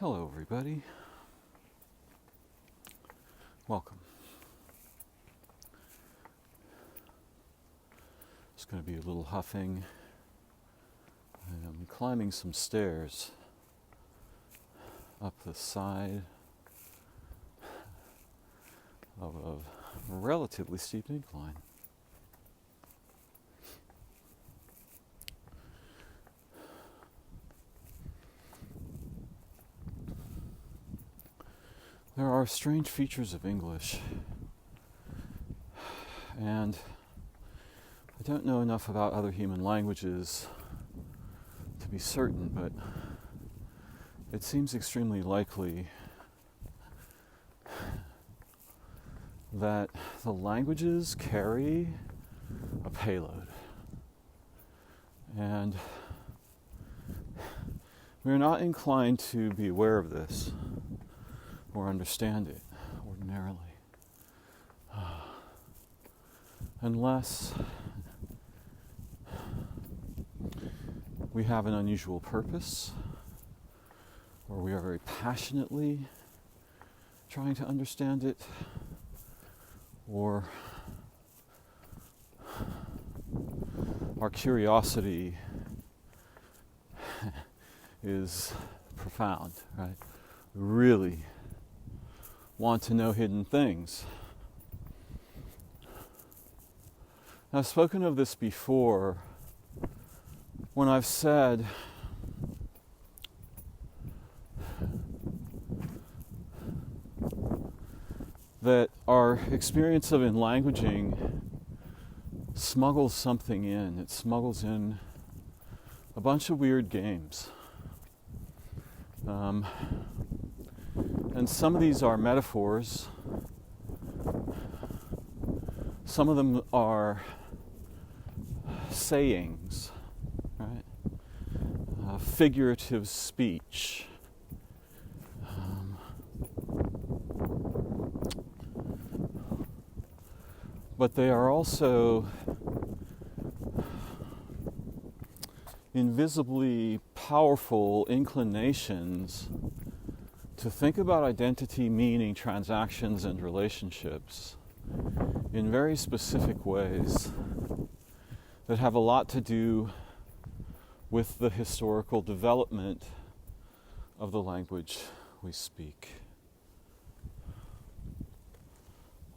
Hello, everybody. Welcome. It's going to be a little huffing. I'm climbing some stairs up the side of a relatively steep incline. There are strange features of English, and I don't know enough about other human languages to be certain, but it seems extremely likely that the languages carry a payload, and we're not inclined to be aware of this or understand it ordinarily, unless we have an unusual purpose, or we are very passionately trying to understand it, or our curiosity is profound, right? Really want to know hidden things. Now, I've spoken of this before when I've said that our experience of enlanguaging smuggles something in. It smuggles in a bunch of weird games. And some of these are metaphors. Some of them are sayings, right? Figurative speech. But they are also invisibly powerful inclinations to think about identity, meaning, transactions, and relationships in very specific ways that have a lot to do with the historical development of the language we speak.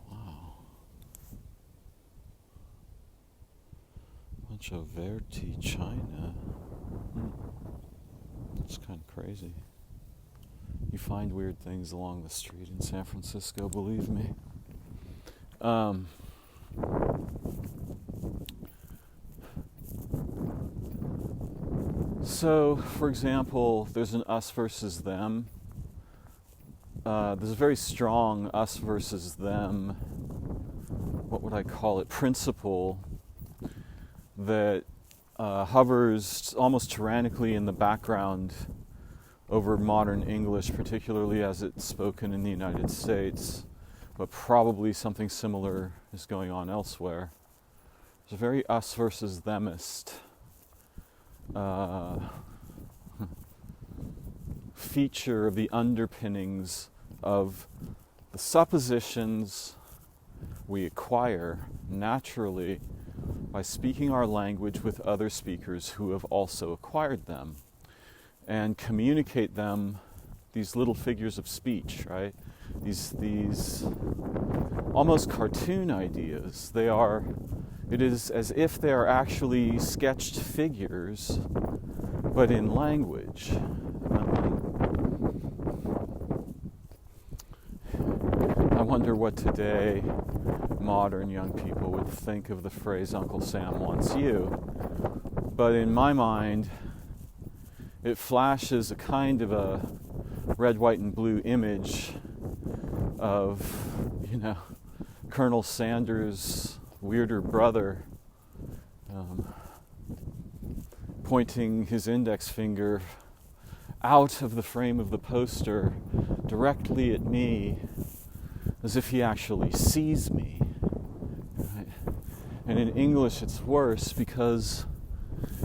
Wow. Bunch of Verti china. It's kind of crazy. You find weird things along the street in San Francisco, believe me. So, for example, there's an us versus them. There's a very strong us versus them, what would I call it, principle that hovers almost tyrannically in the background over modern English, particularly as it's spoken in the United States, but probably something similar is going on elsewhere. It's a very us versus themist feature of the underpinnings of the suppositions we acquire naturally by speaking our language with other speakers who have also acquired them, and communicate them, these little figures of speech, right? These almost cartoon ideas. It is as if they are actually sketched figures, but in language. I wonder what today modern young people would think of the phrase "Uncle Sam wants you." But in my mind, it flashes a kind of a red, white, and blue image of, Colonel Sanders' weirder brother pointing his index finger out of the frame of the poster directly at me as if he actually sees me. Right? And in English it's worse because,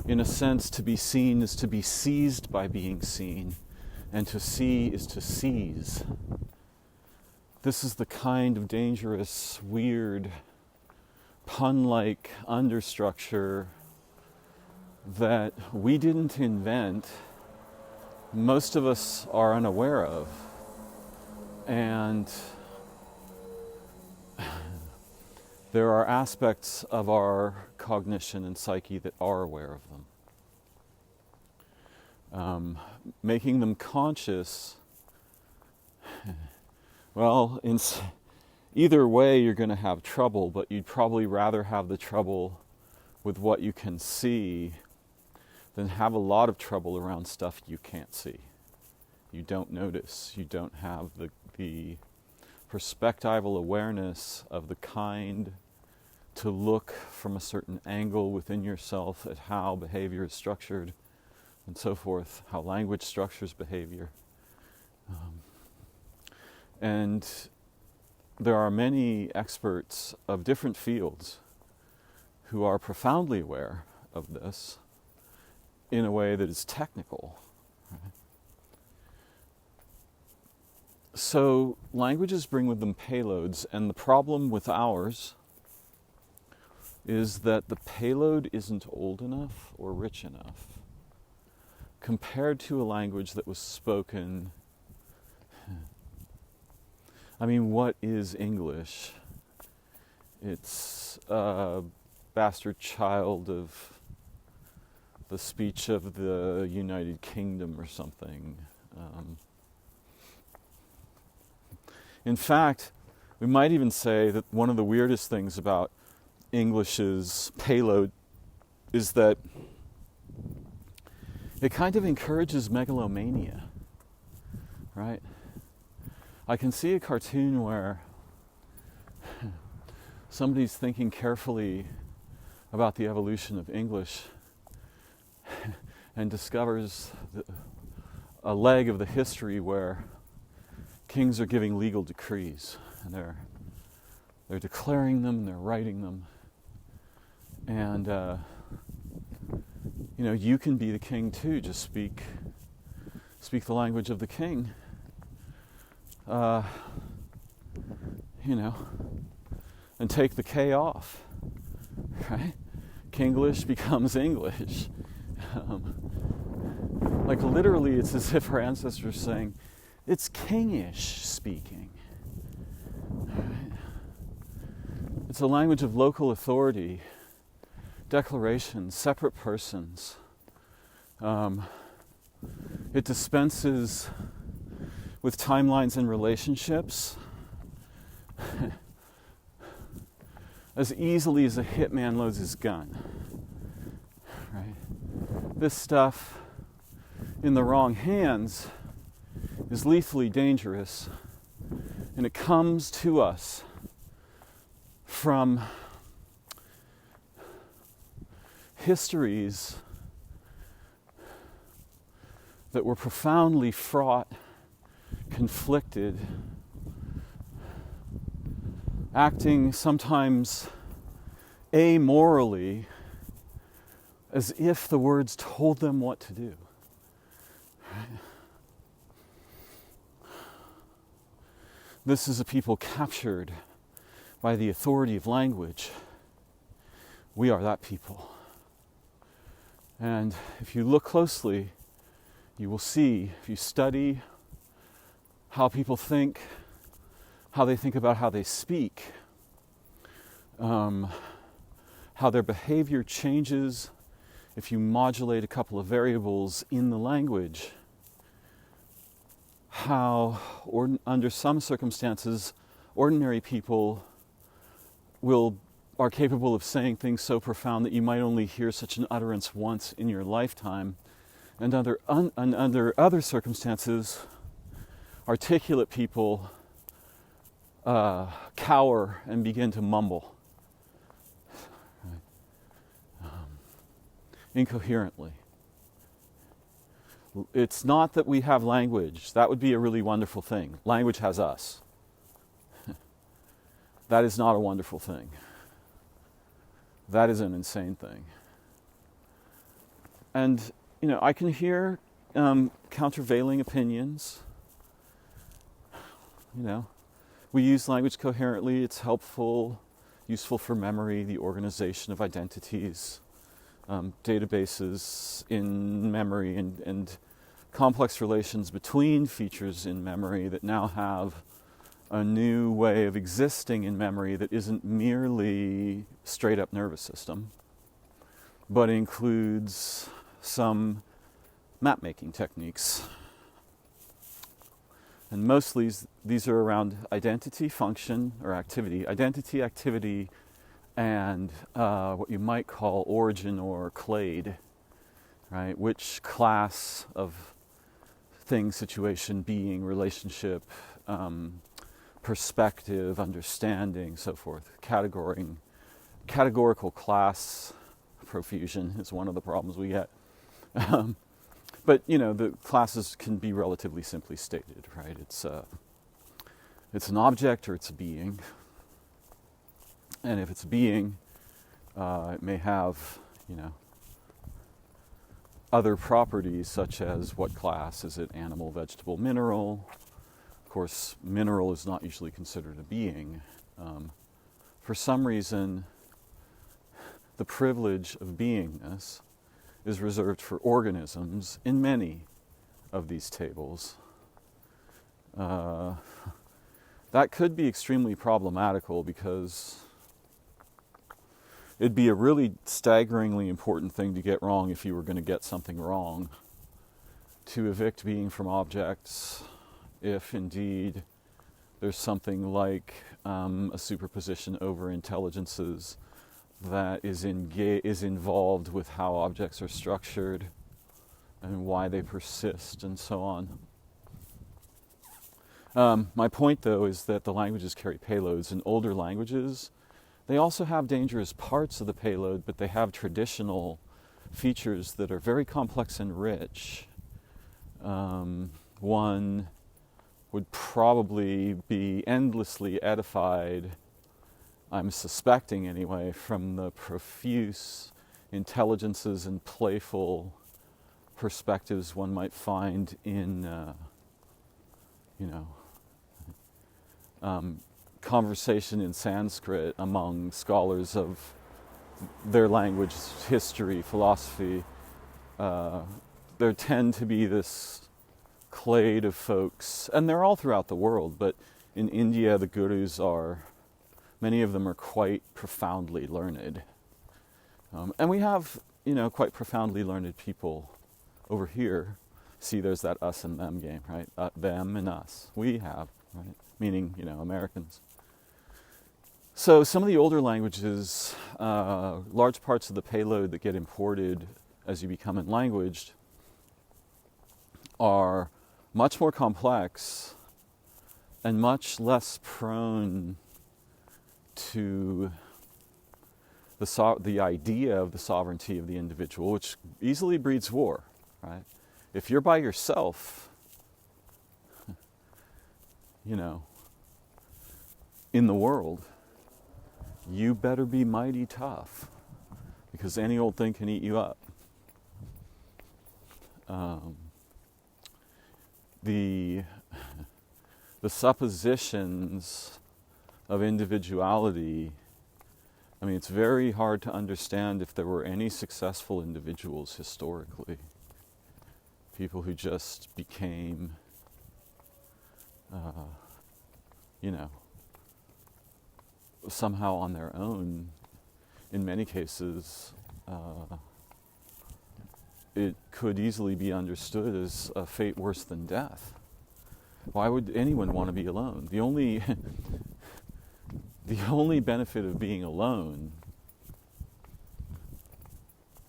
in a sense, to be seen is to be seized by being seen. and to see is to seize. This is the kind of dangerous, weird, pun-like understructure that we didn't invent, most of us are unaware of, and there are aspects of our cognition and psyche that are aware of them. Making them conscious, well, either way you're going to have trouble, but you'd probably rather have the trouble with what you can see than have a lot of trouble around stuff you can't see. You don't notice. You don't have the perspectival awareness of the kind to look from a certain angle within yourself at how behavior is structured and so forth, how language structures behavior. And there are many experts of different fields who are profoundly aware of this in a way that is technical. Right? So languages bring with them payloads, and the problem with ours is that the payload isn't old enough or rich enough compared to a language that was spoken. I mean, what is English? It's a bastard child of the speech of the United Kingdom or something. In fact, we might even say that one of the weirdest things about English's payload is that it kind of encourages megalomania, right? I can see a cartoon where somebody's thinking carefully about the evolution of English and discovers a leg of the history where kings are giving legal decrees, and they're declaring them, and they're writing them, and you can be the king too. Just speak the language of the king. And take the K off, right? Kinglish becomes English. Like literally, it's as if our ancestors are saying, it's kingish speaking. Right? It's a language of local authority, declarations, separate persons. It dispenses with timelines and relationships as easily as a hitman loads his gun. Right? This stuff, in the wrong hands, is lethally dangerous, and it comes to us from histories that were profoundly fraught, conflicted, acting sometimes amorally, as if the words told them what to do. This is a people captured by the authority of language. We are that people. And if you look closely, you will see, if you study how people think, how they think about how they speak, how their behavior changes if you modulate a couple of variables in the language, how under some circumstances ordinary people are capable of saying things so profound that you might only hear such an utterance once in your lifetime, and under other circumstances articulate people cower and begin to mumble incoherently. It's not that we have language. That would be a really wonderful thing. Language has us. That is not a wonderful thing. That is an insane thing. And, I can hear countervailing opinions. We use language coherently. It's helpful, useful for memory, the organization of identities, databases in memory, and complex relations between features in memory that now have a new way of existing in memory that isn't merely straight up nervous system, but includes some map-making techniques. And mostly these are around identity, function, or activity. Identity, and what you might call origin or clade, right? Which class of thing, situation, being, relationship, perspective, understanding, so forth. Categorical class profusion is one of the problems we get. But the classes can be relatively simply stated, right? It's an object or it's a being, and if it's a being, it may have other properties such as what class is it? Animal, vegetable, mineral. Of course, mineral is not usually considered a being. For some reason, the privilege of beingness is reserved for organisms in many of these tables. That could be extremely problematical because it'd be a really staggeringly important thing to get wrong if you were going to get something wrong. To evict being from objects, if indeed there's something like a superposition over intelligences that is involved with how objects are structured and why they persist and so on. My point, though, is that the languages carry payloads. In older languages, they also have dangerous parts of the payload, but they have traditional features that are very complex and rich. One would probably be endlessly edified, I'm suspecting anyway, from the profuse intelligences and playful perspectives one might find in, conversation in Sanskrit among scholars of their language, history, philosophy. There tend to be this clade of folks, and they're all throughout the world, but in India the gurus many of them are quite profoundly learned. And we have, quite profoundly learned people over here. See, there's that us and them game, right? Them and us. We have, right? Meaning, Americans. So some of the older languages, large parts of the payload that get imported as you become enlanguaged are much more complex and much less prone to the idea of the sovereignty of the individual, which easily breeds war, right? If you're by yourself, in the world, you better be mighty tough, because any old thing can eat you up. The suppositions of individuality, it's very hard to understand if there were any successful individuals historically. People who just became, somehow on their own. In many cases, it could easily be understood as a fate worse than death. Why would anyone want to be alone? The only benefit of being alone,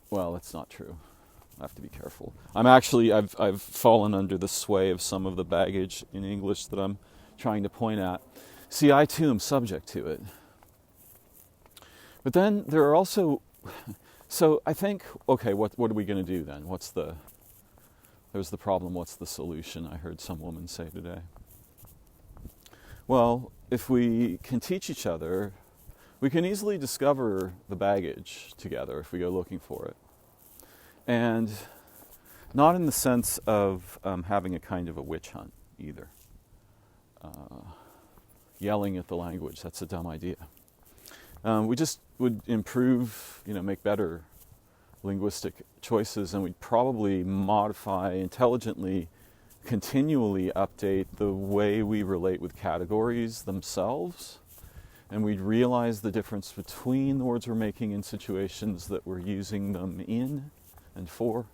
well, that's not true. I have to be careful. I've fallen under the sway of some of the baggage in English that I'm trying to point at. See, I too am subject to it. But then there are also, so I think, okay, what are we going to do then? There's the problem, what's the solution? I heard some woman say today. Well, if we can teach each other, we can easily discover the baggage together if we go looking for it. And Not in the sense of having a kind of a witch hunt either. Yelling at the language, that's a dumb idea. We just would improve, make better linguistic choices, and we'd probably modify intelligently, continually update the way we relate with categories themselves, and we'd realize the difference between the words we're making in situations that we're using them in and for.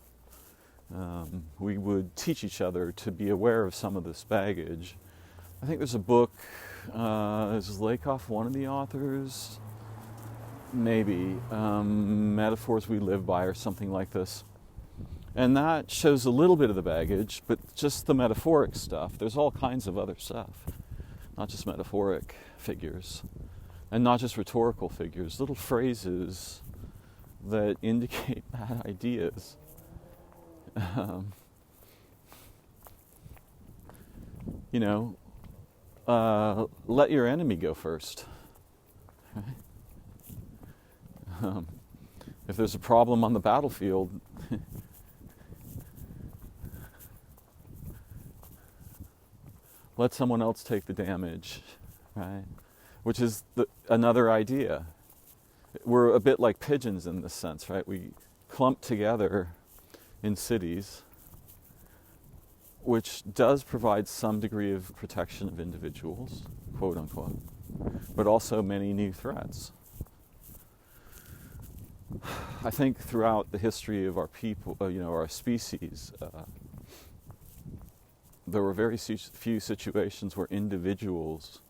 We would teach each other to be aware of some of this baggage. I think there's a book, is Lakoff one of the authors? Maybe, Metaphors We Live By or something like this. And that shows a little bit of the baggage, but just the metaphoric stuff. There's all kinds of other stuff, not just metaphoric figures, and not just rhetorical figures, little phrases that indicate bad ideas. Let your enemy go first. If there's a problem on the battlefield, let someone else take the damage, right? Which is another idea. We're a bit like pigeons in this sense, right? We clump together in cities, which does provide some degree of protection of individuals, quote unquote, but also many new threats. I think throughout the history of our people, our species, there were very few situations where individuals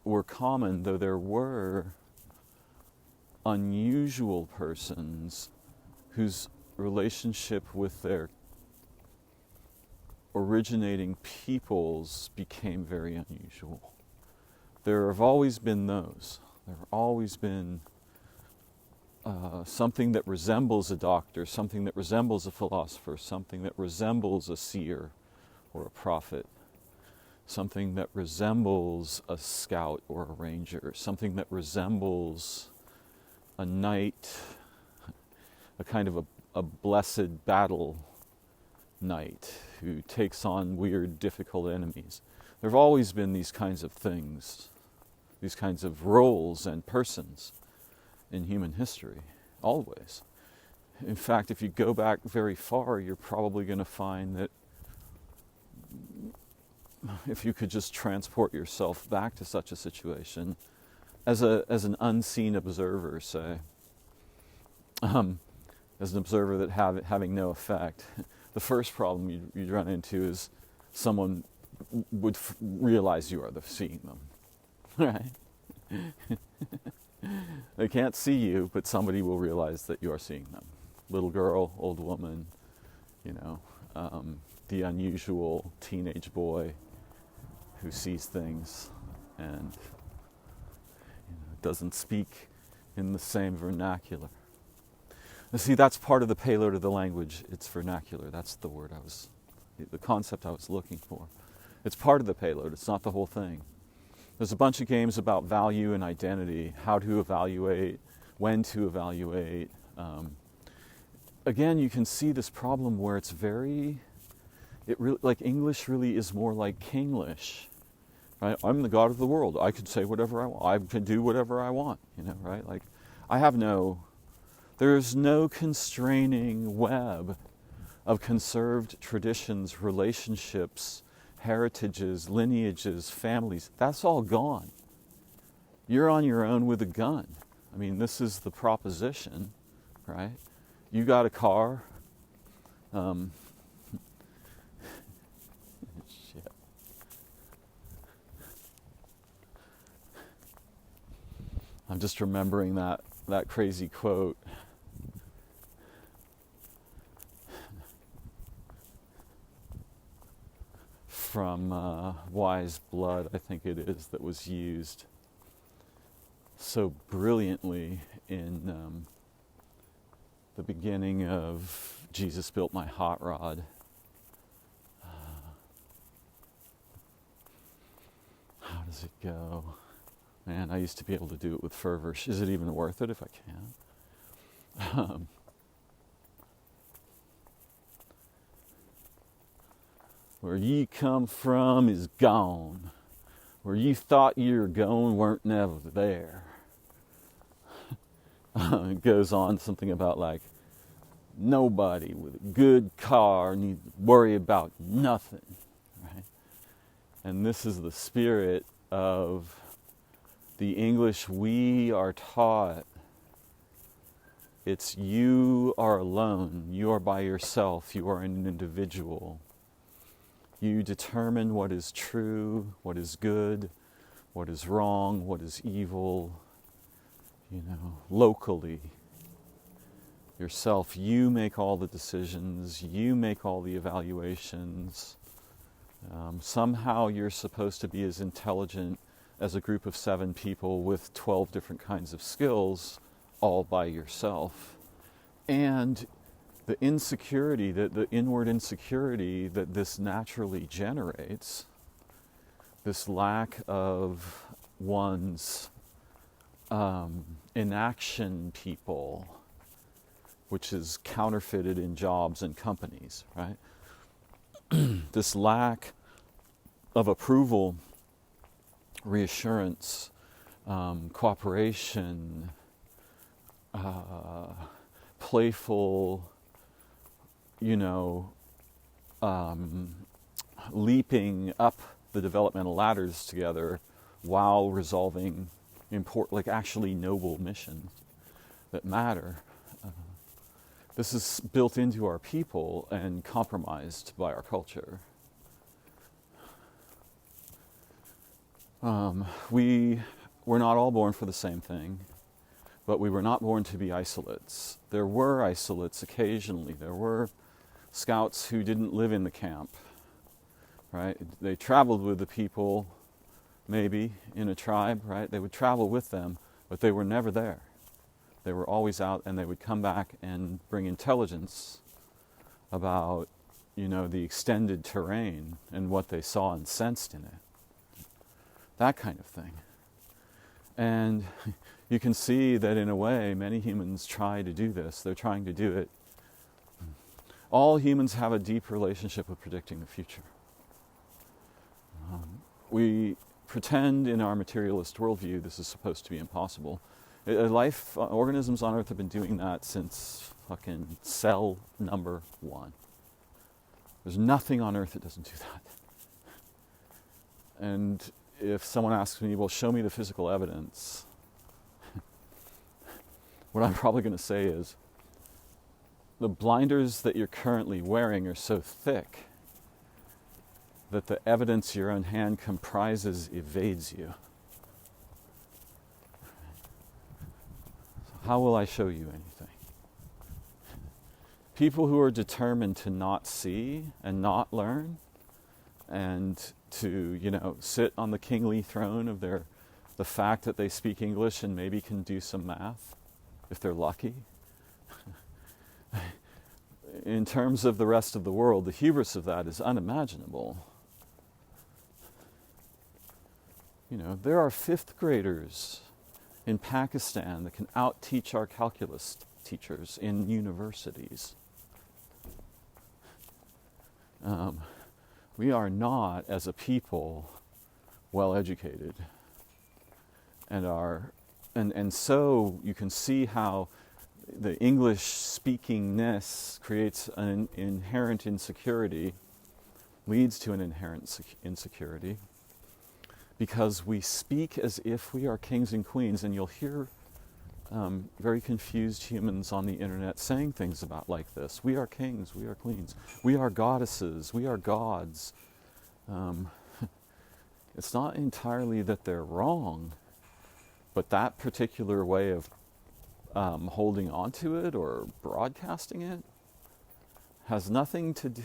were common, though there were unusual persons whose relationship with their originating peoples became very unusual. There have always been those. There have always been something that resembles a doctor, something that resembles a philosopher, something that resembles a seer or a prophet, something that resembles a scout or a ranger, something that resembles a knight, a kind of a blessed battle knight who takes on weird, difficult enemies. There have always been these kinds of things, these kinds of roles and persons in human history, always. In fact, if you go back very far, you're probably going to find that if you could just transport yourself back to such a situation as an unseen observer, say, as an observer that having no effect, the first problem you'd run into is someone would realize you are seeing them, right? They can't see you, but somebody will realize that you are seeing them. Little girl, old woman, the unusual teenage boy who sees things and doesn't speak in the same vernacular. And see, that's part of the payload of the language. It's vernacular. That's the word the concept I was looking for. It's part of the payload. It's not the whole thing. There's a bunch of games about value and identity, how to evaluate, when to evaluate. Again, you can see this problem where it's like English really is more like Kinglish. Right? I'm the God of the world. I can say whatever I want. I can do whatever I want, right? Like, there's no constraining web of conserved traditions, relationships, heritages, lineages, families. That's all gone. You're on your own with a gun. I mean, this is the proposition, right? You got a car. Shit. I'm just remembering that crazy quote. From Wise Blood, I think it is, that was used so brilliantly in the beginning of Jesus Built My Hot Rod. How does it go? Man, I used to be able to do it with fervor. Is it even worth it if I can? Where ye come from is gone. Where you thought you were going weren't never there. It goes on something about like, nobody with a good car needs to worry about nothing, right? And this is the spirit of the English we are taught. It's you are alone, you are by yourself, you are an individual. You determine what is true, what is good, what is wrong, what is evil, locally. Yourself, you make all the decisions, you make all the evaluations. Somehow you're supposed to be as intelligent as a group of 7 people with 12 different kinds of skills, all by yourself. And the insecurity, the inward insecurity that this naturally generates, this lack of one's inaction people, which is counterfeited in jobs and companies, right? This lack of approval, reassurance, cooperation, playful, leaping up the developmental ladders together while resolving actually noble missions that matter. This is built into our people and compromised by our culture. We were not all born for the same thing, but we were not born to be isolates. There were isolates occasionally. There were scouts who didn't live in the camp, right? They traveled with the people, maybe, in a tribe, right? They would travel with them, but they were never there. They were always out, and they would come back and bring intelligence about, the extended terrain and what they saw and sensed in it. That kind of thing. And you can see that in a way, many humans try to do this. They're trying to do it. All humans have a deep relationship with predicting the future. We pretend in our materialist worldview this is supposed to be impossible. Organisms on Earth have been doing that since fucking cell number 1. There's nothing on Earth that doesn't do that. And if someone asks me, well, show me the physical evidence, what I'm probably going to say is, the blinders that you're currently wearing are so thick that the evidence your own hand comprises evades you. How will I show you anything? People who are determined to not see and not learn and to, sit on the kingly throne of the fact that they speak English and maybe can do some math, if they're lucky. In terms of the rest of the world, the hubris of that is unimaginable. There are 5th graders in Pakistan that can out-teach our calculus teachers in universities. We are not, as a people, well educated, and so you can see how the English speakingness creates an inherent insecurity, leads to an inherent insecurity, because we speak as if we are kings and queens, and you'll hear very confused humans on the internet saying things about like this. We are kings, we are queens, we are goddesses, we are gods. It's not entirely that they're wrong, but that particular way of holding on to it or broadcasting it has nothing to do.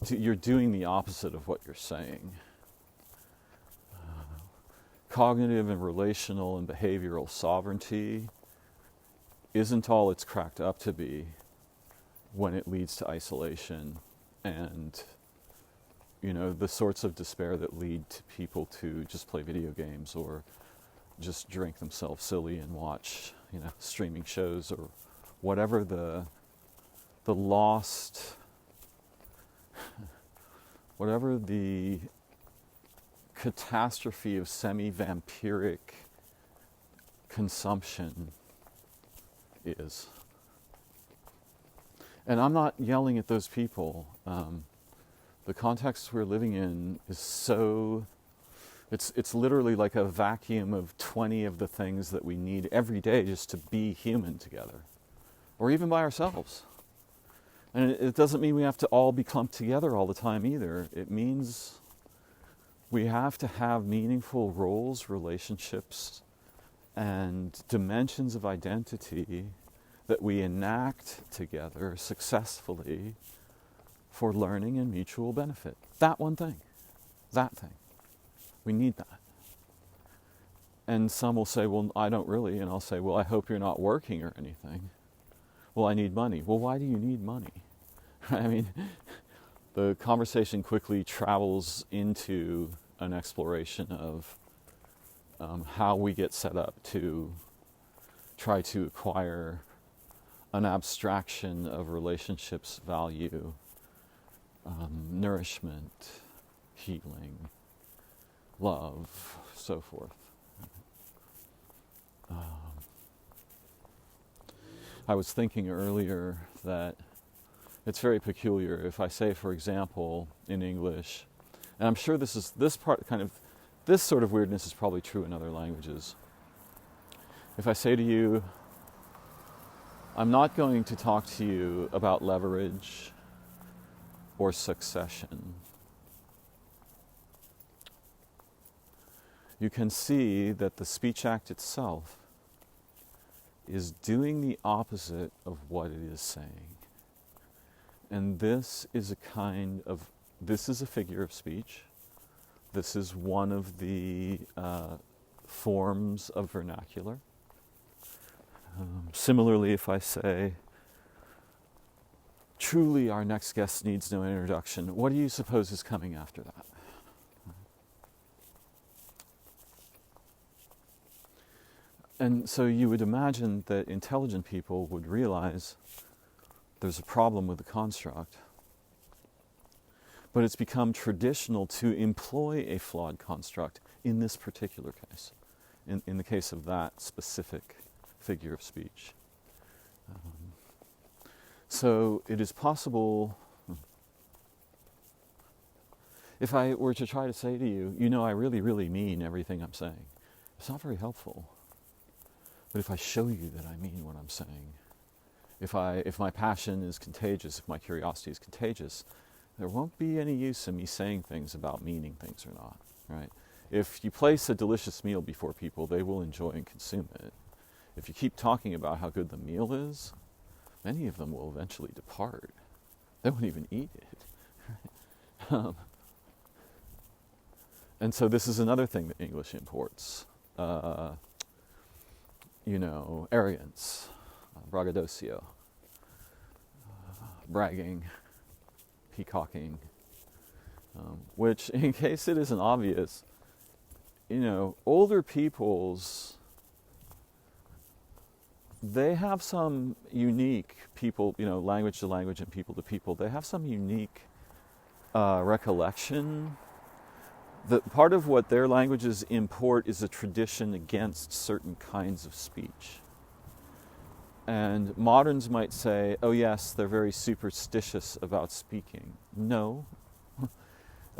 You're doing the opposite of what you're saying. Cognitive and relational and behavioral sovereignty isn't all it's cracked up to be when it leads to isolation and, the sorts of despair that lead to people to just play video games or just drink themselves silly and watch, streaming shows or whatever the lost whatever the catastrophe of semi-vampiric consumption is. And I'm not yelling at those people. The context we're living in is so, it's literally like a vacuum of 20 of the things that we need every day just to be human together, or even by ourselves. And it doesn't mean we have to all be clumped together all the time either. It means we have to have meaningful roles, relationships, and dimensions of identity that we enact together successfully for learning and mutual benefit. That one thing. That thing. We need that. And some will say, well, I don't really. And I'll say, well, I hope you're not working or anything. Well, I need money. Well, why do you need money? I mean, the conversation quickly travels into an exploration of how we get set up to try to acquire an abstraction of relationships, value, nourishment, healing, love, so forth. I was thinking earlier that it's very peculiar if I say, for example, in English, and I'm sure this sort of weirdness is probably true in other languages. If I say to you, I'm not going to talk to you about leverage or succession, you can see that the speech act itself is doing the opposite of what it is saying. And this is a figure of speech. This is one of the forms of vernacular. Similarly, if I say, truly our next guest needs no introduction, what do you suppose is coming after that? And so you would imagine that intelligent people would realize there's a problem with the construct, but it's become traditional to employ a flawed construct in this particular case, in the case of that specific figure of speech. So it is possible, if I were to try to say to you, I really, really mean everything I'm saying, it's not very helpful. But if I show you that I mean what I'm saying, if my passion is contagious, if my curiosity is contagious, there won't be any use in me saying things about meaning things or not, right? If you place a delicious meal before people, they will enjoy and consume it. If you keep talking about how good the meal is, many of them will eventually depart. They won't even eat it. And so this is another thing that English imports. Arrogance, braggadocio, bragging, peacocking, which, in case it isn't obvious, older peoples, they have some unique people, language to language and people to people, they have some unique recollection. That part of what their languages import is a tradition against certain kinds of speech. And moderns might say, oh yes, they're very superstitious about speaking. No.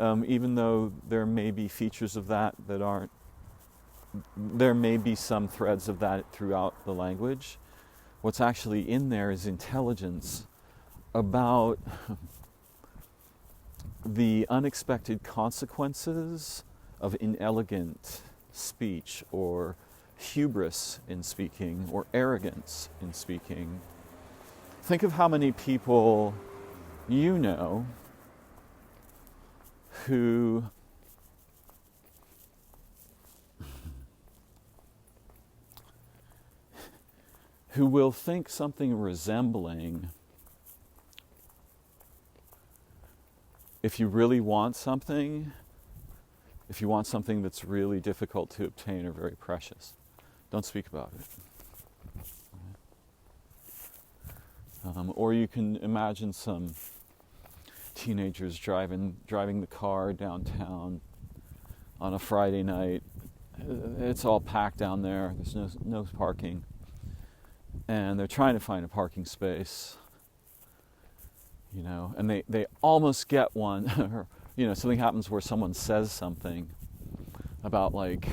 Even though there may be features of that aren't, there may be some threads of that throughout the language. What's actually in there is intelligence about the unexpected consequences of inelegant speech, or hubris in speaking, or arrogance in speaking. Think of how many people who will think something resembling, if you really want something, if you want something that's really difficult to obtain or very precious, don't speak about it. Or you can imagine some teenagers driving the car downtown on a Friday night. It's all packed down there. There's no parking. And they're trying to find a parking space, and they almost get one. Or, something happens where someone says something about like,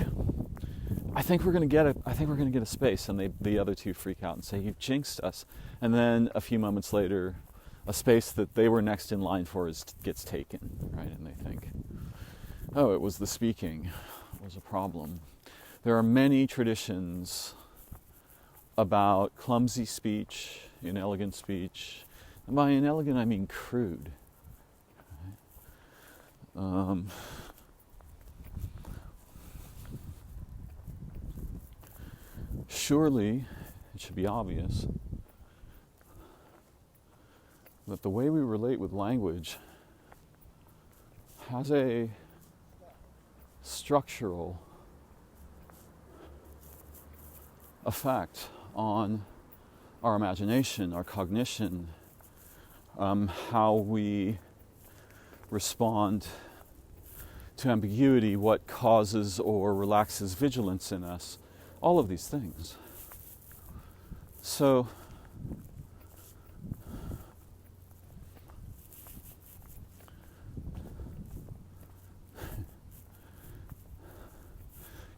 I think we're gonna get a space, and the other two freak out and say, "You've jinxed us." And then a few moments later, a space that they were next in line for gets taken, right? And they think, "Oh, it was the speaking was a problem." There are many traditions about clumsy speech, inelegant speech. And by inelegant, I mean crude. Surely, it should be obvious that the way we relate with language has a structural effect on our imagination, our cognition, how we respond to ambiguity, what causes or relaxes vigilance in us, all of these things. So,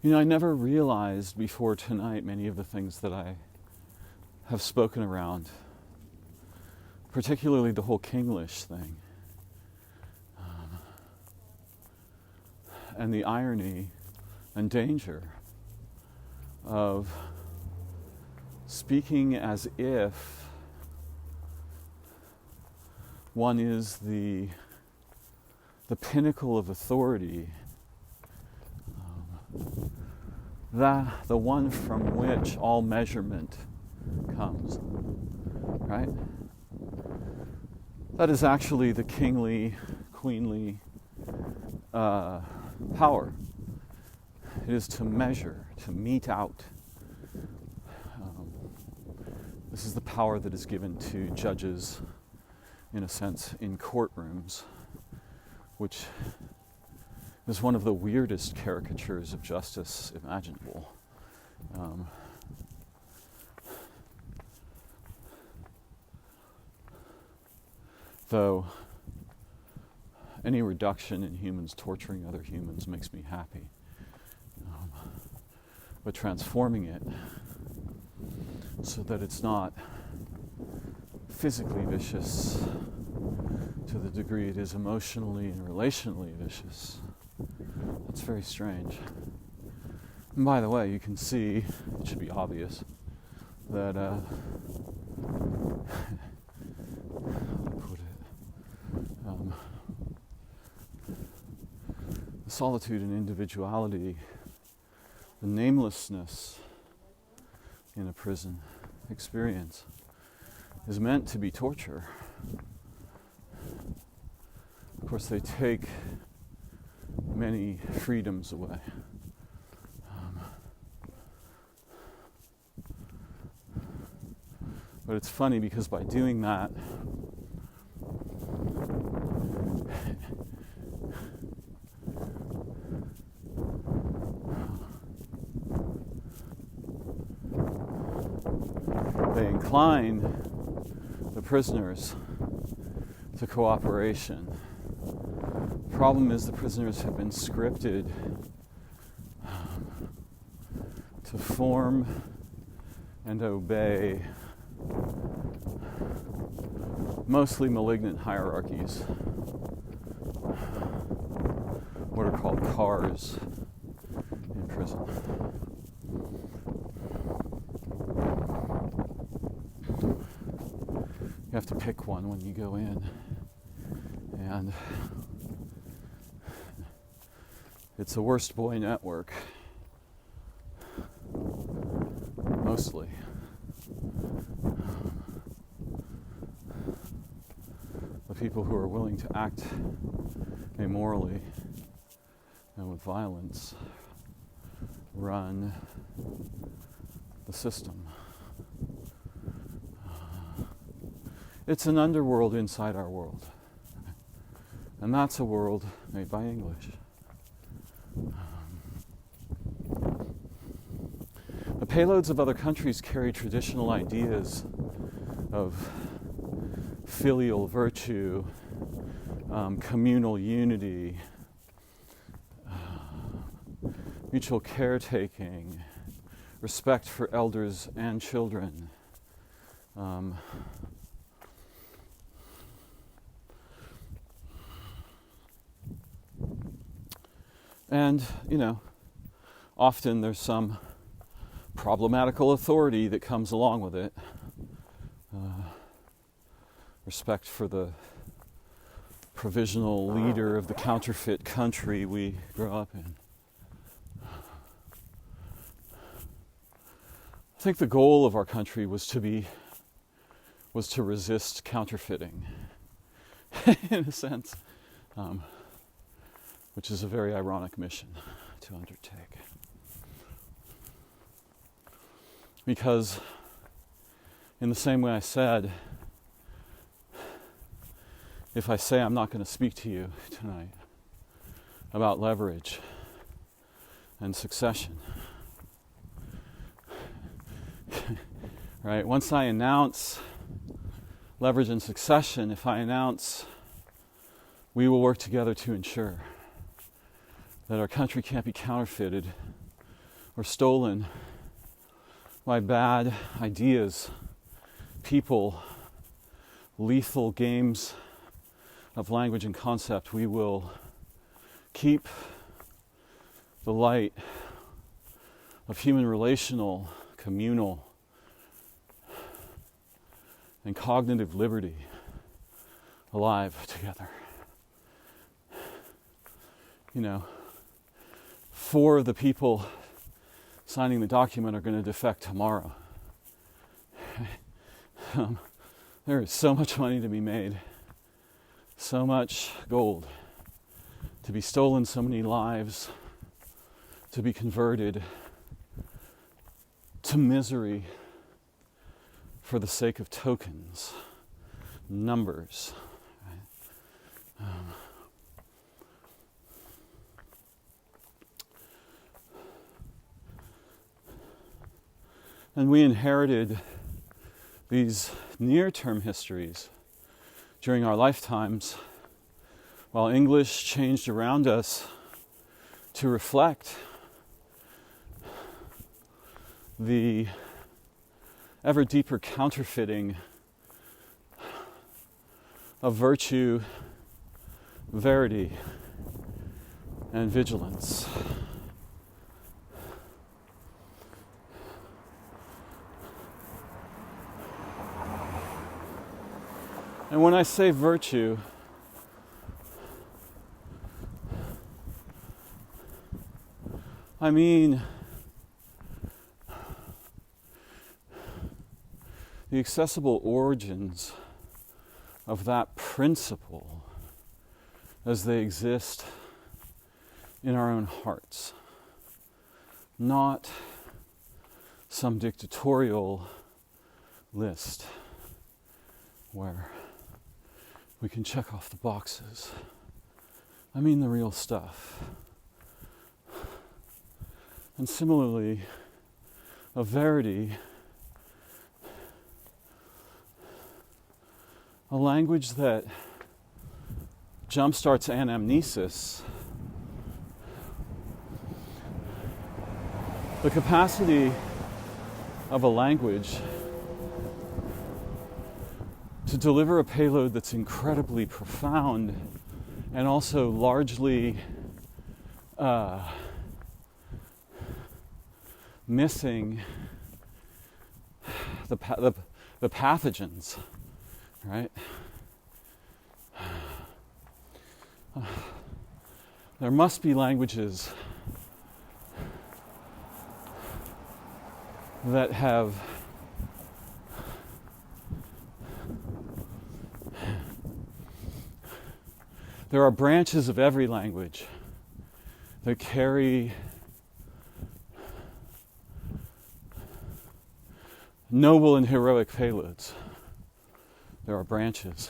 I never realized before tonight many of the things that I have spoken around, particularly the whole EngLish thing, and the irony and danger of speaking as if one is the pinnacle of authority, the one from which all measurement comes, right? That is actually the kingly, queenly power. It is to measure, to mete out. This is the power that is given to judges, in a sense, in courtrooms, which is one of the weirdest caricatures of justice imaginable. Though any reduction in humans torturing other humans makes me happy. But transforming it so that it's not physically vicious to the degree it is emotionally and relationally vicious, that's very strange. And by the way, you can see, it should be obvious, that how to put it, the solitude and individuality, the namelessness in a prison experience is meant to be torture. Of course, they take many freedoms away. But it's funny because by doing that, they incline the prisoners to cooperation. The problem is the prisoners have been scripted to form and obey mostly malignant hierarchies, what are called cars in prison. You have to pick one when you go in, and it's a worst boy network, mostly. The people who are willing to act immorally and with violence run the system. It's an underworld inside our world. And that's a world made by English. The payloads of other countries carry traditional ideas of filial virtue, communal unity, mutual caretaking, respect for elders and children. And, often there's some problematical authority that comes along with it. Respect for the provisional leader of the counterfeit country we grow up in. I think the goal of our country was to resist counterfeiting, in a sense, which is a very ironic mission to undertake. Because, in the same way I said, if I say I'm not going to speak to you tonight about leverage and succession, right? Once I announce leverage and succession, if I announce we will work together to ensure that our country can't be counterfeited or stolen by bad ideas, people, lethal games of language and concept, we will keep the light of human relational, communal, and cognitive liberty alive together. 4 of the people signing the document are going to defect tomorrow. There is so much money to be made, so much gold to be stolen, so many lives to be converted to misery for the sake of tokens, numbers. Right? And we inherited these near-term histories during our lifetimes, while English changed around us to reflect the ever deeper counterfeiting of virtue, verity, and vigilance. And when I say virtue, I mean the accessible origins of that principle as they exist in our own hearts, not some dictatorial list where we can check off the boxes. I mean the real stuff. And similarly, a verity, a language that jumpstarts anamnesis, the capacity of a language to deliver a payload that's incredibly profound and also largely missing the pathogens, right? There must be languages that have there are branches of every language that carry noble and heroic payloads. There are branches.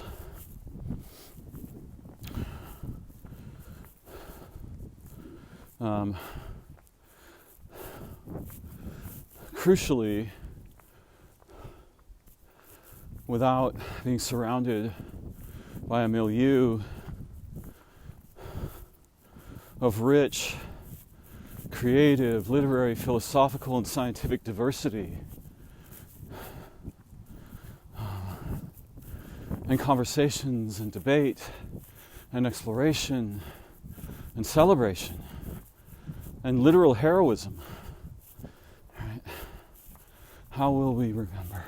Crucially, without being surrounded by a milieu of rich, creative, literary, philosophical, and scientific diversity, and conversations and debate and exploration and celebration and literal heroism, right? How will we remember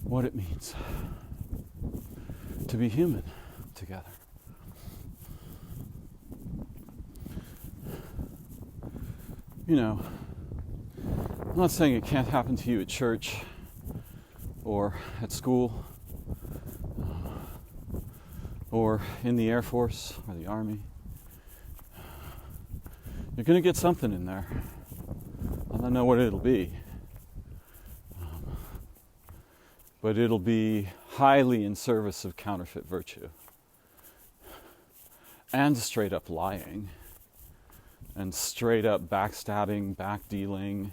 what it means to be human together? You know, I'm not saying it can't happen to you at church or at school or in the Air Force or the Army. You're going to get something in there. I don't know what it'll be. But it'll be highly in service of counterfeit virtue and straight up lying and straight up backstabbing, backdealing,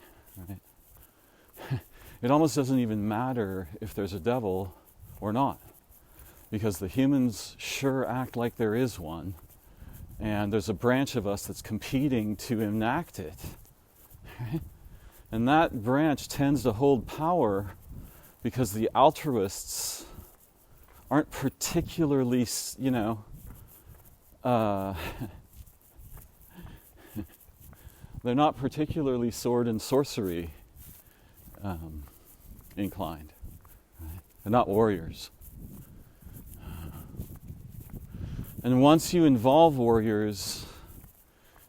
right? It almost doesn't even matter if there's a devil or not, because the humans sure act like there is one, and there's a branch of us that's competing to enact it, right? And that branch tends to hold power because the altruists aren't particularly, they're not particularly sword and sorcery inclined. Right? They're not warriors. And once you involve warriors,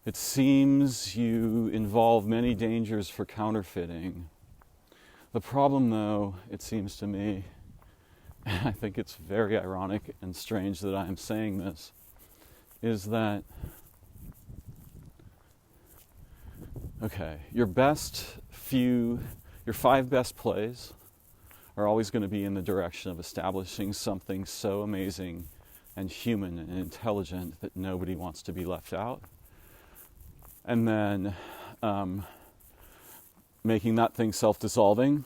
it seems you involve many dangers for counterfeiting. The problem, though, it seems to me, and I think it's very ironic and strange that I am saying this, is that, okay, your 5 best plays are always going to be in the direction of establishing something so amazing and human and intelligent that nobody wants to be left out. And then making that thing self-dissolving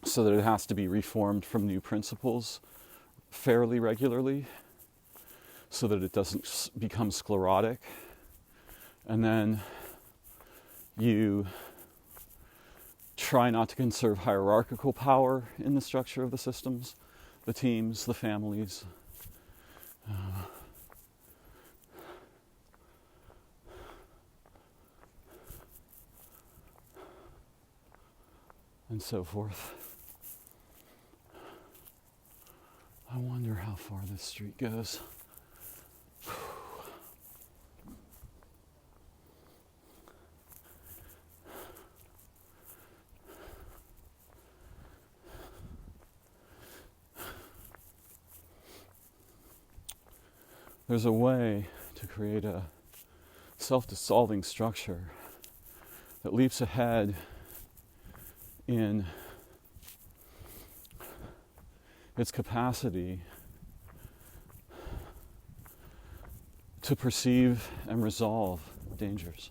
so that it has to be reformed from new principles fairly regularly so that it doesn't become sclerotic. And then you try not to conserve hierarchical power in the structure of the systems, the teams, the families. And so forth. I wonder how far this street goes. There's a way to create a self-dissolving structure that leaps ahead in its capacity to perceive and resolve dangers.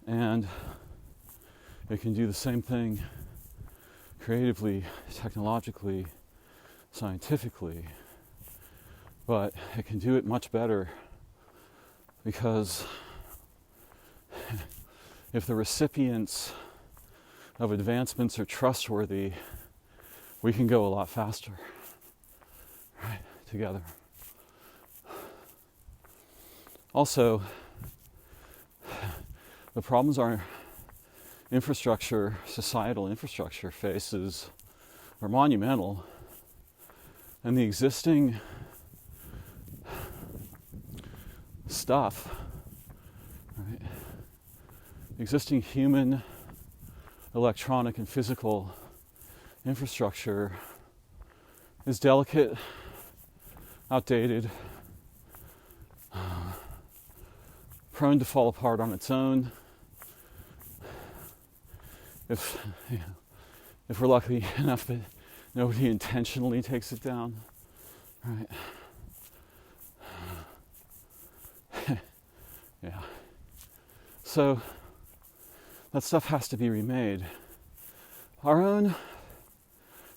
And it can do the same thing creatively, technologically, scientifically, but it can do it much better because if the recipients of advancements are trustworthy, we can go a lot faster, right, together. Also, the problems our infrastructure, societal infrastructure faces are monumental, and the existing stuff, right, existing human, electronic, and physical infrastructure is delicate, outdated, prone to fall apart on its own. If we're lucky enough that nobody intentionally takes it down, right? Yeah. So that stuff has to be remade. Our own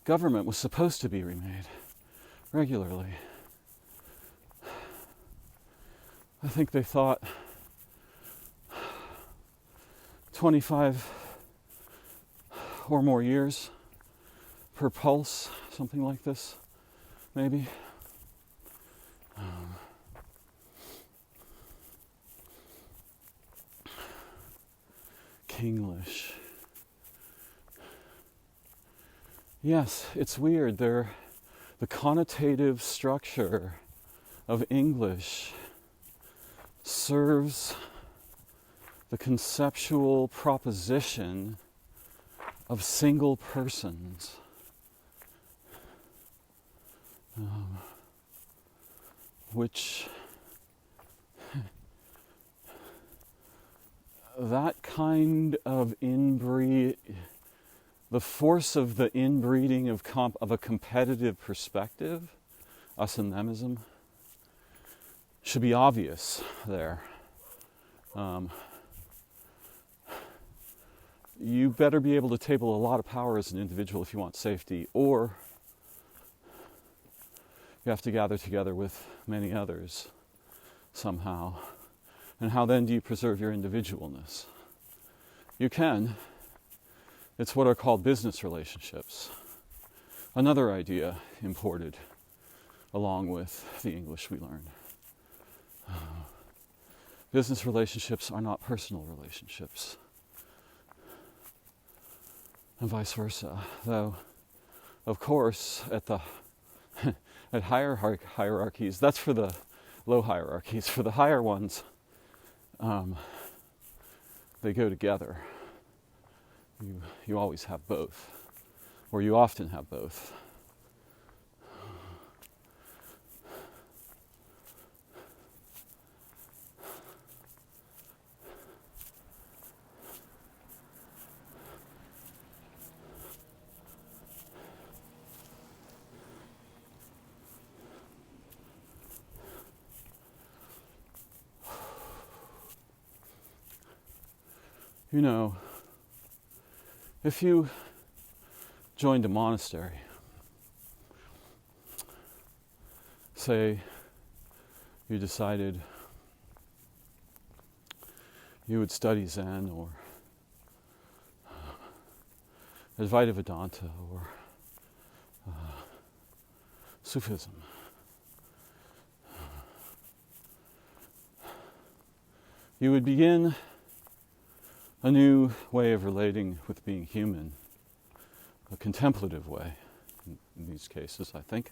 government was supposed to be remade regularly. I think they thought 25 or more years per pulse, something like this, maybe. EngLish. Yes, it's weird. The connotative structure of English serves the conceptual proposition of single persons. Which that kind of inbreed, the force of the inbreeding of a competitive perspective, us and themism, should be obvious there. You better be able to table a lot of power as an individual if you want safety, or you have to gather together with many others somehow. And how then do you preserve your individualness? You can. It's what are called business relationships. Another idea imported along with the English we learned. Business relationships are not personal relationships. And vice versa. Though, of course, at higher hierarchies, that's for the low hierarchies. For the higher ones, they go together. You always have both, or you often have both. You know, if you joined a monastery, say you decided you would study Zen or Advaita Vedanta or Sufism, you would begin a new way of relating with being human, a contemplative way in these cases, I think,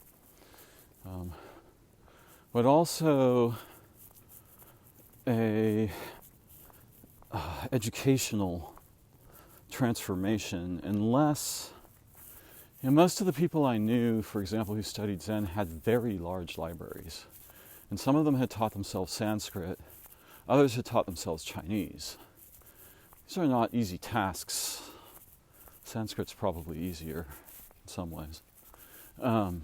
but also a educational transformation. Unless, most of the people I knew, for example, who studied Zen had very large libraries, and some of them had taught themselves Sanskrit, others had taught themselves Chinese. These are not easy tasks. Sanskrit's probably easier in some ways. God,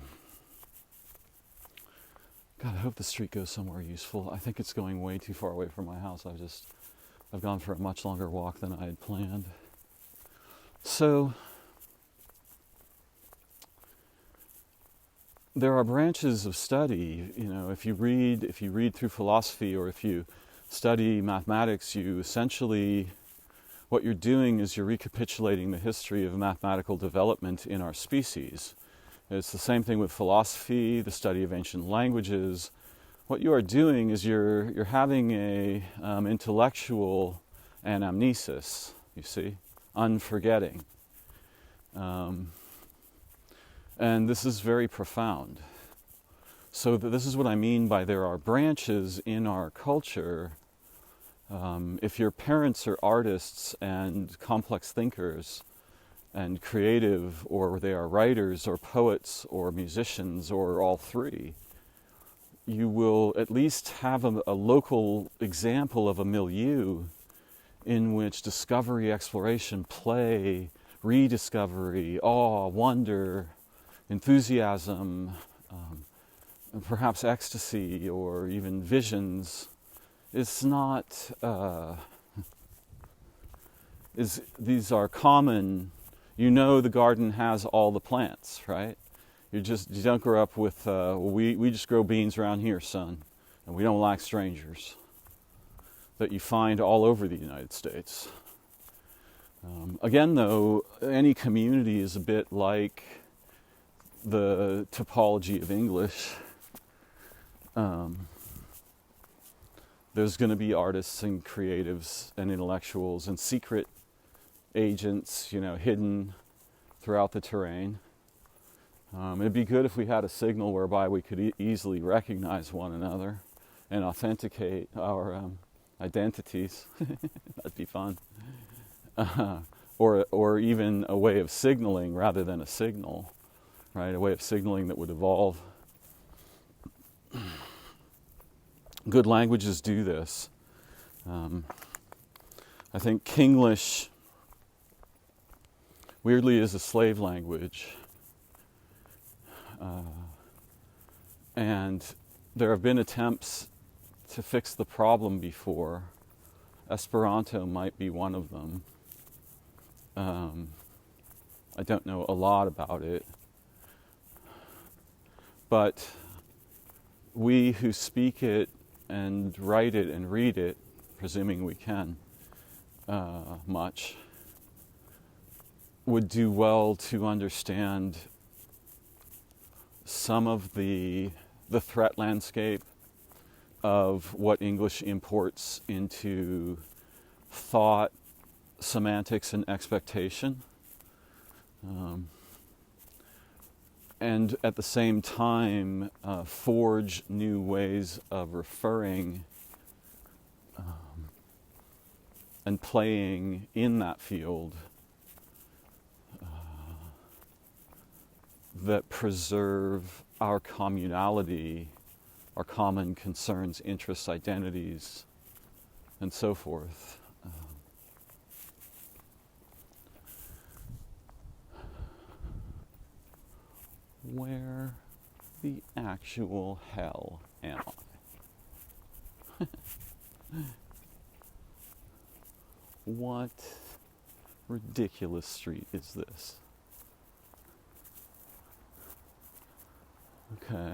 I hope the street goes somewhere useful. I think it's going way too far away from my house. I've gone for a much longer walk than I had planned. So, there are branches of study. If you read through philosophy, or if you study mathematics, you essentially, what you're doing is you're recapitulating the history of mathematical development in our species. It's the same thing with philosophy, the study of ancient languages. What you are doing is you're having a intellectual anamnesis, you see, unforgetting. And this is very profound. So this is what I mean by there are branches in our culture. If your parents are artists and complex thinkers and creative, or they are writers or poets or musicians or all three, you will at least have a local example of a milieu in which discovery, exploration, play, rediscovery, awe, wonder, enthusiasm, and perhaps ecstasy or even visions is not, these are common. You know the garden has all the plants, right? You don't grow up with, we just grow beans around here, son, and we don't like strangers, that you find all over the United States. Again, though, any community is a bit like the topology of English. There's going to be artists and creatives and intellectuals and secret agents, hidden throughout the terrain. It'd be good if we had a signal whereby we could easily recognize one another and authenticate our identities. That'd be fun. Or even a way of signaling rather than a signal, right? A way of signaling that would evolve. Good languages do this. I think EngLish, weirdly, is a slave language. And there have been attempts to fix the problem before. Esperanto might be one of them. I don't know a lot about it. But we who speak it and write it and read it, presuming we can much, would do well to understand some of the threat landscape of what English imports into thought, semantics, and expectation. And at the same time, forge new ways of referring and playing in that field that preserve our communality, our common concerns, interests, identities, and so forth. Where the actual hell am I? What ridiculous street is this? Okay,